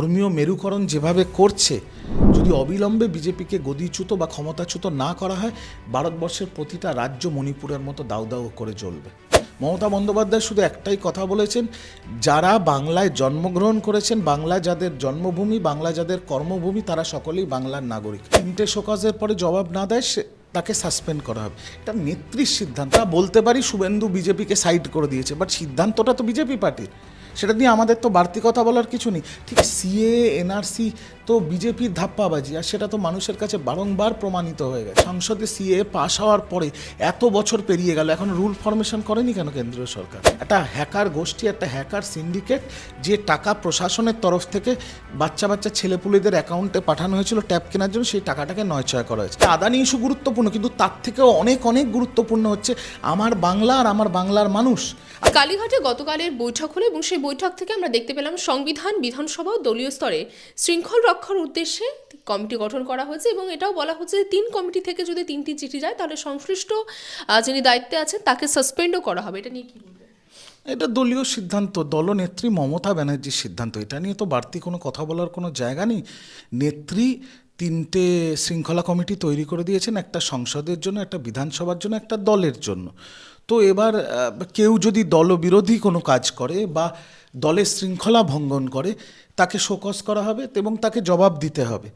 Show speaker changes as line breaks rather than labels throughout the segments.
ধর্মীয় মেরুকরণ যেভাবে করছে, যদি অবিলম্বে বিজেপিকে গদিচ্যুত বা ক্ষমতাচ্যুত না করা হয়, ভারতবর্ষের প্রতিটা রাজ্য মণিপুরের মতো দাউ দাউ করে জ্বলবে। মমতা বন্দ্যোপাধ্যায় শুধু একটাই কথা বলেছেন, যারা বাংলায় জন্মগ্রহণ করেছেন, বাংলা যাদের জন্মভূমি, বাংলা যাদের কর্মভূমি, তারা সকলেই বাংলার নাগরিক। 3টে শোকজের পরে জবাব না দেয় তাকে সাসপেন্ড করা হবে। এটা নেত্রীর সিদ্ধান্ত। বলতে পারি শুভেন্দু বিজেপিকে সাইড করে দিয়েছে, বাট সিদ্ধান্তটা তো বিজেপি পার্টির। সেটা নিয়ে আমাদের তো বাড়তি কথা বলার কিছু নেই। ঠিক সিএ এনআরসি তো বিজেপির ধাপ্পাবাজি, আর সেটা তো মানুষের কাছে বারংবার প্রমাণিত হয়ে গেছে। সংসদে সিএ পাস হওয়ার পরে এত বছর পেরিয়ে গেল, এখন রুল ফরমেশন করেনি কেন কেন্দ্রীয় সরকার? একটা হ্যাকার গোষ্ঠী, একটা হ্যাকার সিন্ডিকেট, যে টাকা প্রশাসনের তরফ থেকে বাচ্চা বাচ্চা ছেলেপুলেদের অ্যাকাউন্টে পাঠানো হয়েছিল ট্যাব কেনার জন্য, সেই টাকাটাকে নয়ছয় করা হয়েছে। আদানি ইস্যু গুরুত্বপূর্ণ, কিন্তু তার থেকেও অনেক অনেক গুরুত্বপূর্ণ হচ্ছে আমার বাংলা আর আমার বাংলার মানুষ।
কালীঘাটে গতকালের বৈঠক হলো এবং সেই বৈঠক থেকে আমরা দেখতে পেলাম সংবিধান, বিধানসভা ও দলীয় স্তরে শৃঙ্খল রক্ষার উদ্দেশ্যে কমিটি গঠন করা হয়েছে এবং এটাও বলা হচ্ছে যে 3 কমিটি থেকে যদি 3টি চিঠি যায় তাহলে সংশ্লিষ্ট যিনি দায়িত্বে আছেন তাকে সাসপেন্ডও করা হবে। এটা নিয়ে কি বলবেন?
এটা দলীয় সিদ্ধান্ত, দলনেত্রী মমতা ব্যানার্জির সিদ্ধান্ত। এটা নিয়ে তো বাড়তি কোনো কথা বলার কোনো জায়গা নেই। নেত্রী 3টে শৃঙ্খলা কমিটি তৈরি করে দিয়েছেন, একটা সংসদের জন্য, একটা বিধানসভার জন্য, একটা দলের জন্য। তো এবার কেউ যদি দলবিরোধী কোনো কাজ করে বা দলের শৃঙ্খলা ভঙ্গন করে, তাকে শোকজ করা হবে এবং তাকে জবাব দিতে হবে।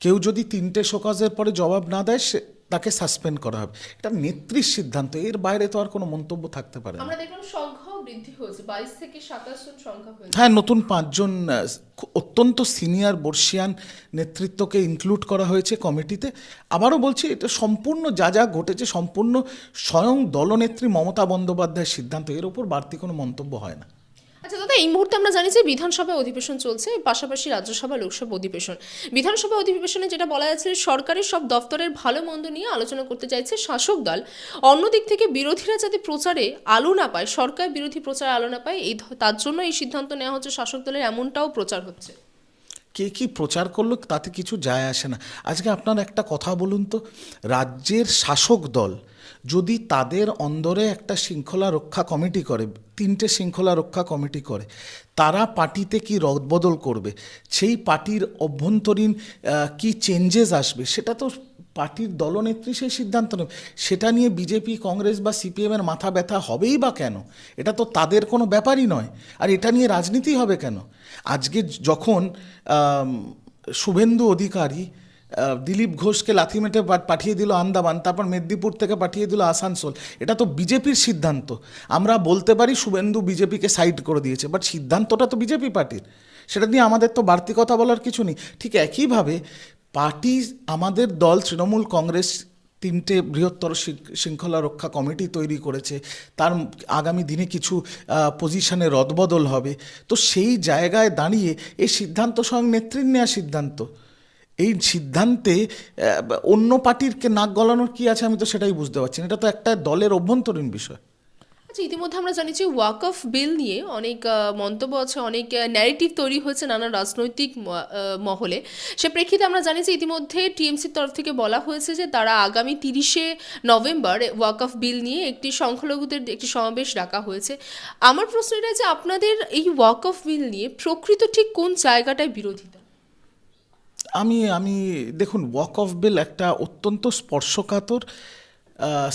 কেউ যদি 3টে শোকজের পরে জবাব না দেয়, তাকে সাসপেন্ড করা হবে। এটা নেত্রীর সিদ্ধান্ত, এর বাইরে তো আর কোনো মন্তব্য থাকতে পারে না।
আমরা দেখলাম সংখ্যাও বৃদ্ধি হয়েছে, 22 থেকে 27 জন সংখ্যা হয়েছে।
হ্যাঁ, নতুন 5 জন অত্যন্ত সিনিয়র বর্ষিয়ান নেতৃত্বকে ইনক্লুড করা হয়েছে কমিটিতে। আবারও বলছি, এটা সম্পূর্ণ যা যা ঘটেছে সম্পূর্ণ স্বয়ং দলনেত্রী মমতা বন্দ্যোপাধ্যায়ের সিদ্ধান্ত, এর উপর বাড়তি কোনো মন্তব্য হয় না।
আচ্ছা দাদা, এই মুহূর্তে আমরা জানি যে বিধানসভা অধিবেশন চলছে, পাশাপাশি রাজ্যসভা লোকসভা অধিবেশন। বিধানসভা অধিবেশনে যেটা বলা যাচ্ছে, সরকারের সব দফতরের ভালো মন্দ নিয়ে আলোচনা করতে চাইছে শাসক দল। অন্যদিক থেকে বিরোধীরা যাতে প্রচারে আলো না পায়, সরকার বিরোধী প্রচারে আলো না পায়, তার জন্য এই সিদ্ধান্ত নেওয়া হচ্ছে শাসক দলের, এমনটাও প্রচার হচ্ছে।
কে কি প্রচার করলো তাতে কিছু যায় আসে না। আজকে আপনার একটা কথা বলুন তো, রাজ্যের শাসক দল যদি তাদের অন্দরে একটা শৃঙ্খলা রক্ষা কমিটি করে, 3টে শৃঙ্খলা রক্ষা কমিটি করে, তারা পার্টিতে কি রদবদল করবে, সেই পার্টির অভ্যন্তরীণ কি চেঞ্জেস আসবে, সেটা তো পার্টির দলনেত্রী সেই সিদ্ধান্ত নেবে। সেটা নিয়ে বিজেপি, কংগ্রেস বা সিপিএমের মাথা ব্যথা হবেই বা কেন? এটা তো তাদের কোনো ব্যাপারই নয়। আর এটা নিয়ে রাজনীতি হবে কেন? আজকে যখন শুভেন্দু অধিকারী দিলীপ ঘোষকে লাথি মেটে পাঠিয়ে দিল আন্দামান, তারপর মেদিনীপুর থেকে পাঠিয়ে দিল আসানসোল, এটা তো বিজেপির সিদ্ধান্ত। আমরা বলতে পারি শুভেন্দু বিজেপিকে সাইড করে দিয়েছে, বাট সিদ্ধান্তটা তো বিজেপি পার্টির। সেটা নিয়ে আমাদের তো বাড়তি কথা বলার কিছু নেই। ঠিক একইভাবে পার্টি, আমাদের দল তৃণমূল কংগ্রেস 3টে বৃহত্তর শৃঙ্খলা রক্ষা কমিটি তৈরি করেছে, তার আগামী দিনে কিছু পজিশনে রদবদল হবে। তো সেই জায়গায় দাঁড়িয়ে এই সিদ্ধান্ত স্বয়ং নেত্রীর নেওয়া সিদ্ধান্ত। এই সিদ্ধান্তে অন্য পার্টিরকে নাক গলানোর কি আছে, আমি তো সেটাই বুঝতে পারছি না। এটা তো একটা দলের অভ্যন্তরীণ বিষয়।
আচ্ছা, ইতিমধ্যে আমরা জানি যে ওয়াকফ বিল নিয়ে অনেক মন্তব্য আছে, অনেক ন্যারেটিভ তৈরি হয়েছে নানা রাজনৈতিক মহলে। সে প্রেক্ষিতে আমরা জানি যে ইতিমধ্যে টিএমসির তরফ থেকে বলা হয়েছে যে তারা আগামী 30শে নভেম্বর ওয়াকফ বিল নিয়ে একটি সংখ্যালঘুদের একটি সমাবেশ ডাকা হয়েছে। আমার প্রশ্ন এটা যে আপনাদের এই ওয়াকফ বিল নিয়ে প্রকৃত ঠিক কোন জায়গাটায় বিরোধিতা?
আমি দেখুন, ওয়াক অফ বিল একটা অত্যন্ত স্পর্শকাতর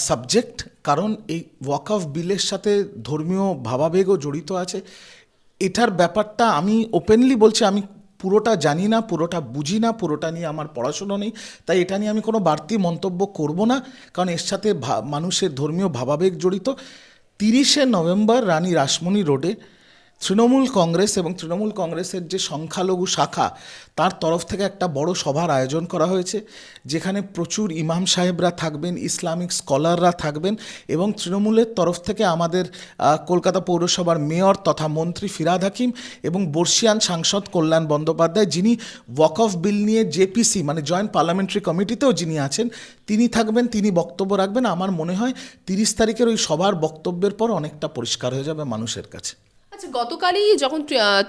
সাবজেক্ট, কারণ এই ওয়াক অফ বিলের সাথে ধর্মীয় ভাবাবেগও জড়িত আছে। এটার ব্যাপারটা আমি ওপেনলি বলছি, আমি পুরোটা জানি না, পুরোটা বুঝি না, পুরোটা নিয়ে আমার পড়াশুনো নেই, তাই এটা নিয়ে আমি কোনো বাড়তি মন্তব্য করব না, কারণ এর সাথে মানুষের ধর্মীয় ভাবাবেগ জড়িত। 30শে নভেম্বর রানী রাসমণি রোডে তৃণমূল কংগ্রেস এবং তৃণমূল কংগ্রেসের যে সংখ্যালঘু শাখা, তার তরফ থেকে একটা বড় সভার আয়োজন করা হয়েছে, যেখানে প্রচুর ইমাম সাহেবরা থাকবেন, ইসলামিক স্কলাররা থাকবেন, এবং তৃণমূলের তরফ থেকে আমাদের কলকাতা পৌরসভার মেয়র তথা মন্ত্রী ফিরহাদ হাকিম এবং বর্ষিয়ান সাংসদ কল্যাণ বন্দ্যোপাধ্যায়, যিনি ওয়াকফ বিল নিয়ে জেপিসি মানে জয়েন্ট পার্লামেন্টারি কমিটিতেও যিনি আছেন, তিনি থাকবেন, তিনি বক্তব্য রাখবেন। আমার মনে হয় 30 তারিখের ওই সভার বক্তব্যের পর অনেকটা পরিষ্কার হয়ে যাবে মানুষের কাছে।
আচ্ছা, গতকালই যখন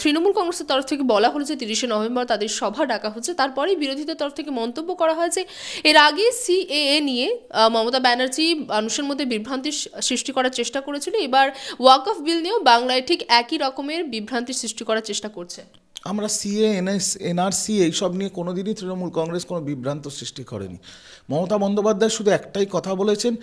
তৃণমূল কংগ্রেসের তরফ থেকে বলা হলো যে 30শে নভেম্বর তাদের সভা ডাকা হচ্ছে, তারপরেই বিরোধীদের তরফ থেকে মন্তব্য করা হয়েছে এর আগে সিএএ নিয়ে মমতা ব্যানার্জি মানুষের মধ্যে বিভ্রান্তি সৃষ্টি করার চেষ্টা করেছিল, এবার ওয়াকফ বিল নিয়েও বাংলায় ঠিক একই রকমের বিভ্রান্তি সৃষ্টি করার চেষ্টা করছে।
আমরা সিএ এনআরসি এইসব নিয়ে কোনোদিনই তৃণমূল কংগ্রেস কোনো বিভ্রান্ত সৃষ্টি করেনি। মমতা বন্দ্যোপাধ্যায় শুধু একটাই কথা বলেছেন,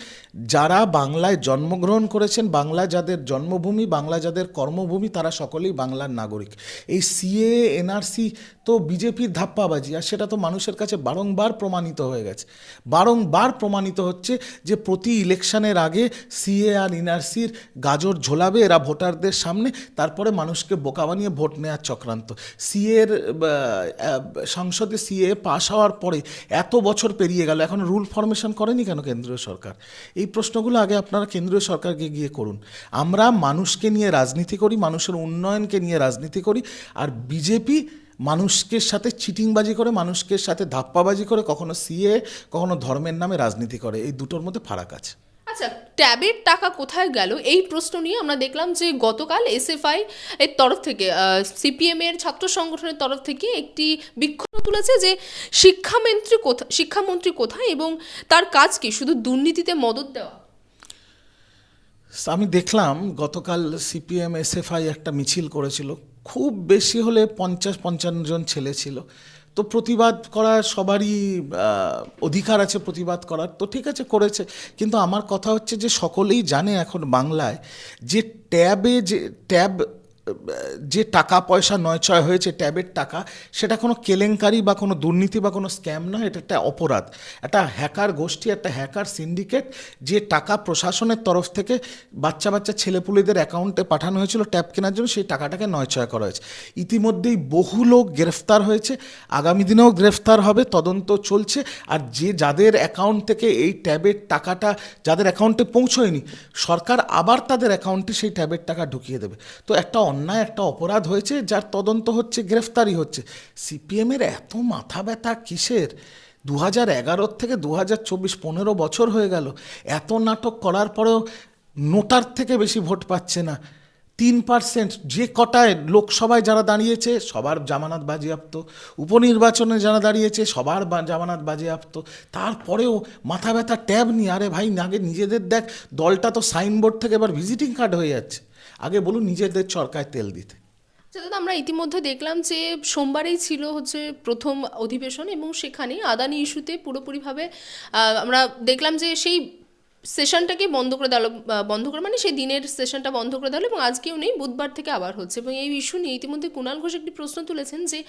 যারা বাংলায় জন্মগ্রহণ করেছেন, বাংলা যাদের জন্মভূমি, বাংলা যাদের কর্মভূমি, তারা সকলেই বাংলার নাগরিক। এই সিএ এনআরসি তো বিজেপির ধাপ্পাবাজি, আর সেটা তো মানুষের কাছে বারংবার প্রমাণিত হয়ে গেছে। বারংবার প্রমাণিত হচ্ছে যে প্রতি ইলেকশনের আগে সিএ আর এনআরসির গাজর ঝোলাবে এরা ভোটারদের সামনে, তারপরে মানুষকে বোকা বানিয়ে ভোট নেওয়ার চক্রান্ত। সিএর সংসদে সিএ পাশ হওয়ার পরে এত বছর পেরিয়ে গেল, এখন রুল ফরমেশন করেনি কেন কেন্দ্রীয় সরকার? এই প্রশ্নগুলো আগে আপনারা কেন্দ্রীয় সরকারকে গিয়ে করুন। আমরা মানুষকে নিয়ে রাজনীতি করি, মানুষের উন্নয়নকে নিয়ে রাজনীতি করি, আর বিজেপি মানুষকে সাথে চিটিংবাজি করে, মানুষকে সাথে ধাপ্পাবাজি করে, কখনো সিএ কখনো ধর্মের নামে রাজনীতি করে। এই দুটোর মধ্যে ফারাক আছে।
আচ্ছা, ট্যাবের টাকা কোথায় গেল এই প্রশ্ন নিয়ে আমরা দেখলাম যে গতকাল এসএফআই এর তরফ থেকে সিপিএম এর ছাত্র সংগঠনের তরফ থেকে একটি বিক্ষোভ তুলেছে যে শিক্ষামন্ত্রী কোথায় এবং তার কাজ কি শুধু দুর্নীতিতে মদদ দেওয়া।
আমি দেখলাম গতকাল সিপিএম এসএফআই একটা মিছিল করেছিল, খুব বেশি হলে 50-55 জন ছেলে ছিল। তো প্রতিবাদ করার সবারই অধিকার আছে, প্রতিবাদ করার, তো ঠিক আছে করেছে। কিন্তু আমার কথা হচ্ছে যে সকলেই জানে এখন বাংলায় যে ট্যাব যে টাকা পয়সা নয়ছয় হয়েছে, ট্যাবের টাকা, সেটা কোনো কেলেঙ্কারি বা কোনো দুর্নীতি বা কোনো স্ক্যাম নয়, এটা একটা অপরাধ। একটা হ্যাকার গোষ্ঠী, একটা হ্যাকার সিন্ডিকেট, যে টাকা প্রশাসনের তরফ থেকে বাচ্চা বাচ্চা ছেলেপুলেদের অ্যাকাউন্টে পাঠানো হয়েছিল ট্যাব কেনার জন্য, সেই টাকাটাকে নয়ছয় করা হয়েছে। ইতিমধ্যেই বহু লোক গ্রেফতার হয়েছে, আগামী দিনেও গ্রেফতার হবে, তদন্ত চলছে। আর যাদের অ্যাকাউন্ট থেকে এই ট্যাবের টাকাটা যাদের অ্যাকাউন্টে পৌঁছয়নি, সরকার আবার তাদের অ্যাকাউন্টে সেই ট্যাবের টাকা ঢুকিয়ে দেবে। তো একটা অন্যায়, একটা অপরাধ হয়েছে, যার তদন্ত হচ্ছে, গ্রেফতারি হচ্ছে। সিপিএমের এত মাথা ব্যথা কিসের? 2011 থেকে 2024 15 বছর হয়ে গেল, এত নাটক করার পরেও নোটার থেকে বেশি ভোট পাচ্ছে না। 3%, যে কটায় লোকসভায় যারা দাঁড়িয়েছে সবার জামানত বাজেয়াপ্ত, উপনির্বাচনে যারা দাঁড়িয়েছে সবার জামানত বাজেয়াপ্ত, তারপরেও মাথা ব্যথা ট্যাব নিয়ে। আরে ভাই, আগে নিজেদের দেখ, দলটা তো সাইনবোর্ড থেকে এবার ভিজিটিং কার্ড হয়ে যাচ্ছে। আগে বলুন নিজেদের চরকায় তেল দিতে।
দাদা, আমরা ইতিমধ্যে দেখলাম যে সোমবারেই ছিল হচ্ছে প্রথম অধিবেশন এবং সেখানে আদানি ইস্যুতে পুরোপুরিভাবে আমরা দেখলাম যে সেই সেশনটাকে বন্ধ করে মানে সেই দিনের সেশনটা বন্ধ করে দেওয়া হলো এবং আজকেও নেই, বুধবার থেকে আবার হচ্ছে। এবং এই ইস্যু নিয়ে ইতিমধ্যে কুণাল ঘোষ একটি প্রশ্ন তুলেছেন যে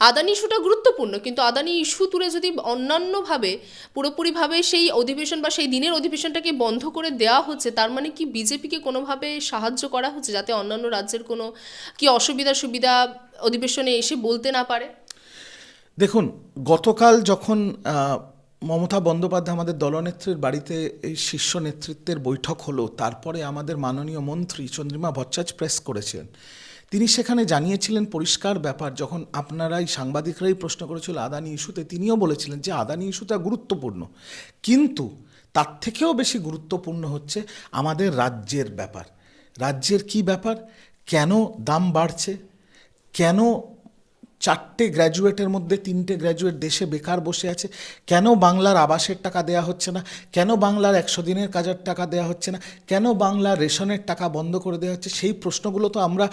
আদানি ইস্যুটা গুরুত্বপূর্ণ, কিন্তু আদানি ইস্যু তুলে যদি অন্যান্যভাবে পুরোপুরিভাবে সেই অধিবেশন বা সেই দিনের অধিবেশনটাকে বন্ধ করে দেওয়া হচ্ছে, তার মানে কি বিজেপিকে কোনোভাবে সাহায্য করা হচ্ছে যাতে অন্যান্য রাজ্যের কোনো কি সুবিধা অধিবেশনে এসে বলতে না পারে?
দেখুন, গতকাল যখন মমতা বন্দ্যোপাধ্যায় আমাদের দলনেত্রীর বাড়িতে এই শীর্ষ নেতৃত্বের বৈঠক হলো, তারপরে আমাদের মাননীয় মন্ত্রী চন্দ্রিমা ভট্টাচার্য প্রেস করেছিলেন। তিনি সেখানে জানিয়েছিলেন পরিষ্কার ব্যাপার, যখন আপনারাই সাংবাদিকরাই প্রশ্ন করেছিল আদানি ইস্যুতে, তিনিও বলেছিলেন যে আদানি ইস্যুটা গুরুত্বপূর্ণ, কিন্তু তার থেকেও বেশি গুরুত্বপূর্ণ হচ্ছে আমাদের রাজ্যের ব্যাপার। রাজ্যের কি ব্যাপার? কেন দাম বাড়ছে? কেন 4টে গ্র্যাজুয়েটের মধ্যে 3টে গ্র্যাজুয়েট দেশে বেকার বসে আছে? কেন বাংলার আবাসের টাকা দেয়া হচ্ছে না? কেন বাংলার 100 দিনের কাজের টাকা দেয়া হচ্ছে না? কেন বাংলার রেশনের টাকা বন্ধ করে দেওয়া হচ্ছে? সেই প্রশ্নগুলো তো আমরা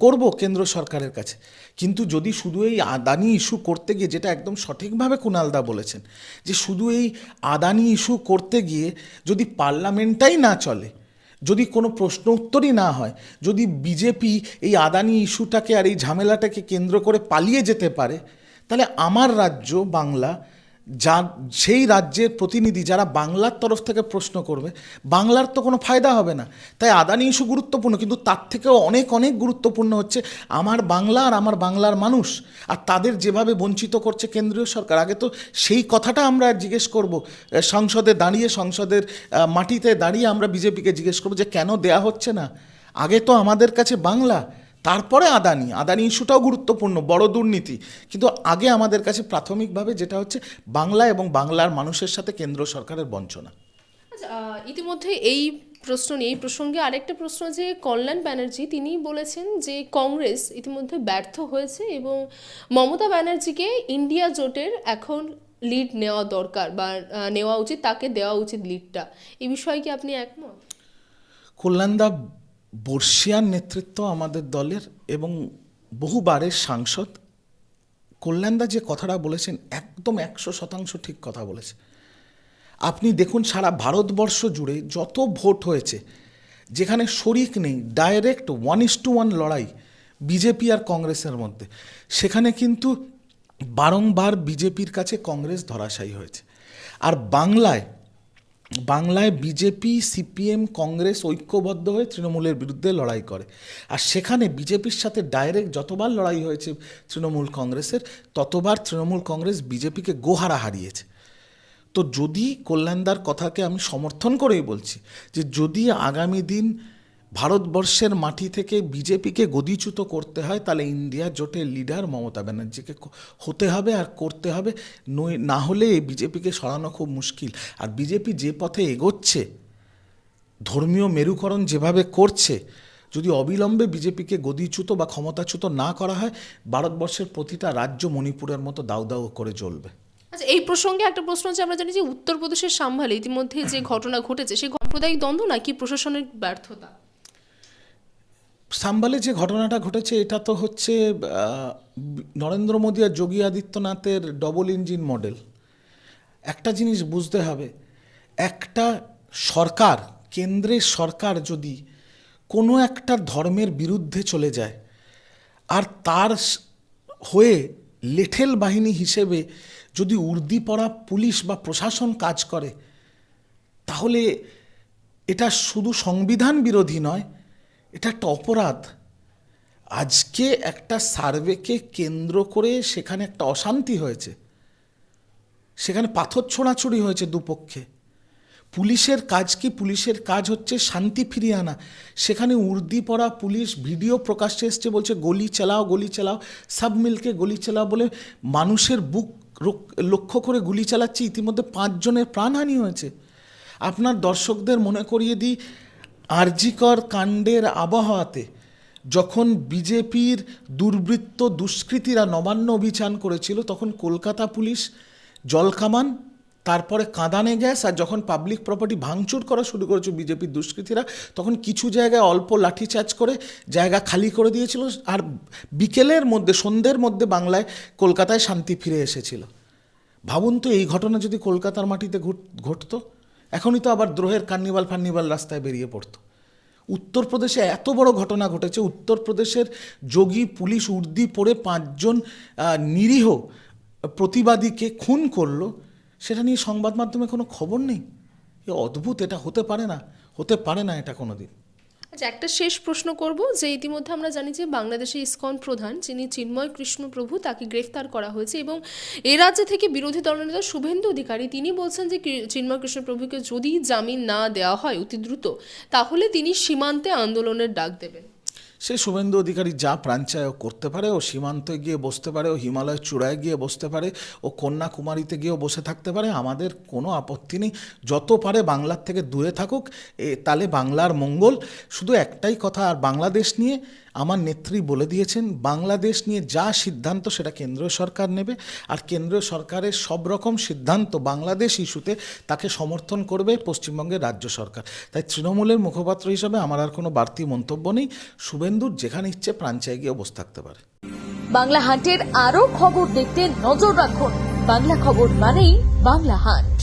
করব কেন্দ্র সরকারের কাছে। কিন্তু যদি শুধু এই আদানি ইস্যু করতে গিয়ে, যেটা একদম সঠিকভাবে কুণালদা বলেছেন, যে শুধু এই আদানি ইস্যু করতে গিয়ে যদি পার্লামেন্টটাই না চলে, যদি কোনো প্রশ্ন উত্তরই না হয়, যদি বিজেপি এই আদানি ইস্যুটাকে আর এই ঝামেলাটাকে কেন্দ্র করে পালিয়ে যেতে পারে, তাহলে আমার রাজ্য বাংলা, সেই রাজ্যের প্রতিনিধি যারা বাংলার তরফ থেকে প্রশ্ন করবে, বাংলার তো কোনো ফায়দা হবে না। তাই আদানি ইস্যু গুরুত্বপূর্ণ, কিন্তু তার থেকেও অনেক অনেক গুরুত্বপূর্ণ হচ্ছে আমার বাংলা আর আমার বাংলার মানুষ, আর তাদের যেভাবে বঞ্চিত করছে কেন্দ্রীয় সরকার। আগে তো সেই কথাটা আমরা জিজ্ঞেস করব, সংসদে দাঁড়িয়ে, সংসদের মাটিতে দাঁড়িয়ে আমরা বিজেপিকে জিজ্ঞেস করবো যে কেন দেয়া হচ্ছে না। আগে তো আমাদের কাছে বাংলা, তারপরে আদানি ইস্যুটাও গুরুত্বপূর্ণ, বড় দুর্নীতি, কিন্তু আগে আমাদের কাছে প্রাথমিকভাবে যেটা হচ্ছে বাংলা এবং বাংলার মানুষের সাথে কেন্দ্র সরকারের বঞ্চনা।
আচ্ছা, ইতিমধ্যে এই প্রসঙ্গে আরেকটা প্রশ্ন, যে কল্যাণ ব্যানার্জি তিনি বলেছেন যে কংগ্রেস ইতিমধ্যে ব্যর্থ হয়েছে এবং মমতা ব্যানার্জিকে ইন্ডিয়া জোটের এখন লিড নেওয়া দরকার বা নেওয়া উচিত, তাকে দেওয়া উচিত লিডটা। এই বিষয়ে কি আপনি একমত?
কল্যাণদা বর্ষিয়ান নেতৃত্ব আমাদের দলের, এবং বহুবারের সাংসদ কল্যাণদা যে কথাটা বলেছেন একদম 100% ঠিক কথা বলেছে। আপনি দেখুন সারা ভারতবর্ষ জুড়ে যত ভোট হয়েছে যেখানে শরিক নেই, ডাইরেক্ট 1:1 লড়াই বিজেপি আর কংগ্রেসের মধ্যে, সেখানে কিন্তু বারংবার বিজেপির কাছে কংগ্রেস ধরাশায়ী হয়েছে। আর বাংলায় বিজেপি, সিপিএম, কংগ্রেস ঐক্যবদ্ধ হয়ে তৃণমূলের বিরুদ্ধে লড়াই করে। আর সেখানে বিজেপির সাথে ডাইরেক্ট যতবার লড়াই হয়েছে তৃণমূল কংগ্রেসের, ততবার তৃণমূল কংগ্রেস বিজেপিকে গোহারা হারিয়েছে। তো যদি কল্যাণদার কথাকে আমি সমর্থন করেই বলছি যে যদি আগামী দিন ভারতবর্ষের মাটি থেকে বিজেপিকে গদিচ্যুত করতে হয়, তাহলে ইন্ডিয়া জোটের লিডার মমতা ব্যানার্জিকে হতে হবে আর করতে হবে, না হলে এই বিজেপিকে সরানো খুব মুশকিল। আর বিজেপি যে পথে এগোচ্ছে, ধর্মীয় মেরুকরণ যেভাবে করছে, যদি অবিলম্বে বিজেপিকে গদিচ্যুত বা ক্ষমতাচ্যুত না করা হয়, ভারতবর্ষের প্রতিটা রাজ্য মণিপুরের মতো দাউ দাউ করে জ্বলবে।
আচ্ছা, এই প্রসঙ্গে একটা প্রশ্ন হচ্ছে, আমরা জানি যে উত্তরপ্রদেশের সাম্ভালে ইতিমধ্যে যে ঘটনা ঘটেছে, সেই সাম্প্রদায়িক দ্বন্দ্ব নাকি প্রশাসনের ব্যর্থতা?
সাম্বালে যে ঘটনাটা ঘটেছে এটা তো হচ্ছে নরেন্দ্র মোদী আর যোগী আদিত্যনাথের ডবল ইঞ্জিন মডেল। একটা জিনিস বুঝতে হবে, একটা সরকার, কেন্দ্রের সরকার যদি কোনো একটা ধর্মের বিরুদ্ধে চলে যায় আর তার হয়ে লেঠেল বাহিনী হিসেবে যদি উর্দি পরা পুলিশ বা প্রশাসন কাজ করে, তাহলে এটা শুধু সংবিধান বিরোধী নয়, এটা একটা অপরাধ। আজকে একটা সার্ভেকে কেন্দ্র করে সেখানে একটা অশান্তি হয়েছে, সেখানে পাথর ছোড়াছুড়ি হয়েছে দুপক্ষে। পুলিশের কাজ কি? পুলিশের কাজ হচ্ছে শান্তি ফিরিয়ে আনা। সেখানে উর্দি পরা পুলিশ ভিডিও প্রকাশ্যে এসছে, বলছে গলি চালাও, গলি চালাও, সব মিলকে গলি চালাও বলে মানুষের বুক লক্ষ্য করে গুলি চালাচ্ছে। ইতিমধ্যে 5 জনের প্রাণহানি হয়েছে। আপনার দর্শকদের মনে করিয়ে দিই, আরজিকর কাণ্ডের আবহাওয়াতে যখন বিজেপির দুর্বৃত্ত দুষ্কৃতীরা নবান্ন অভিযান করেছিল, তখন কলকাতা পুলিশ জলকামান, তারপরে কাঁদানে গ্যাস, আর যখন পাবলিক প্রপার্টি ভাঙচুর করা শুরু করেছে বিজেপির দুষ্কৃতীরা, তখন কিছু জায়গায় অল্প লাঠিচার্জ করে জায়গা খালি করে দিয়েছিল। আর বিকেলের মধ্যে, সন্ধ্যের মধ্যে বাংলায়, কলকাতায় শান্তি ফিরে এসেছিল। ভাবুন তো, এই ঘটনা যদি কলকাতার মাটিতে ঘটতো, এখনই তো আবার দ্রোহের কার্নিভাল রাস্তায় বেরিয়ে পড়তো। উত্তরপ্রদেশে এত বড় ঘটনা ঘটেছে, উত্তরপ্রদেশের যোগী পুলিশ উর্দি পরে 5 জন নিরীহ প্রতিবাদীকে খুন করলো, সেটা নিয়ে সংবাদ মাধ্যমে কোনো খবর নেই। এ অদ্ভুত, এটা হতে পারে না এটা কোনো দিন।
আচ্ছা, একটা শেষ প্রশ্ন করব যে ইতিমধ্যে আমরা জানি যে বাংলাদেশে ইসকন প্রধান, যিনি চিন্ময় কৃষ্ণ প্রভু, তাকে গ্রেফতার করা হয়েছে এবং এ রাজ্য থেকে বিরোধী দলনেতা শুভেন্দু অধিকারী তিনি বলছেন যে চিন্ময় কৃষ্ণ প্রভুকে যদি জামিন না দেওয়া হয় অতি দ্রুত, তাহলে তিনি সীমান্তে আন্দোলনের ডাক দেবেন।
সে শুভেন্দু অধিকারী যা প্রাণ চায় ও করতে পারে। ও সীমান্তে গিয়ে বসতে পারে, ও হিমালয়ের চূড়ায় গিয়ে বসতে পারে, ও কন্যাকুমারীতে গিয়েও বসে থাকতে পারে, আমাদের কোনো আপত্তি নেই। যত পারে বাংলার থেকে দূরে থাকুক, তাহলে বাংলার মঙ্গল। শুধু একটাই কথা, আর বাংলাদেশ নিয়ে আমার নেত্রী বলে দিয়েছেন, বাংলাদেশ নিয়ে যা সিদ্ধান্ত সেটা কেন্দ্রীয় সরকার নেবে, আর কেন্দ্রীয় সরকারের সব রকম সিদ্ধান্ত বাংলাদেশ ইস্যুতে তাকে সমর্থন করবে পশ্চিমবঙ্গের রাজ্য সরকার। তাই তৃণমূলের মুখপাত্র হিসাবে আমার আর কোনো বাড়তি মন্তব্য নেই। শুভেন্দুর যেখানে ইচ্ছে প্রাণ চাই গিয়ে বসে থাকতে পারে।
বাংলা হান্টের আরো খবর দেখতে নজর রাখুন। বাংলা খবর মানেই বাংলা হান্ট।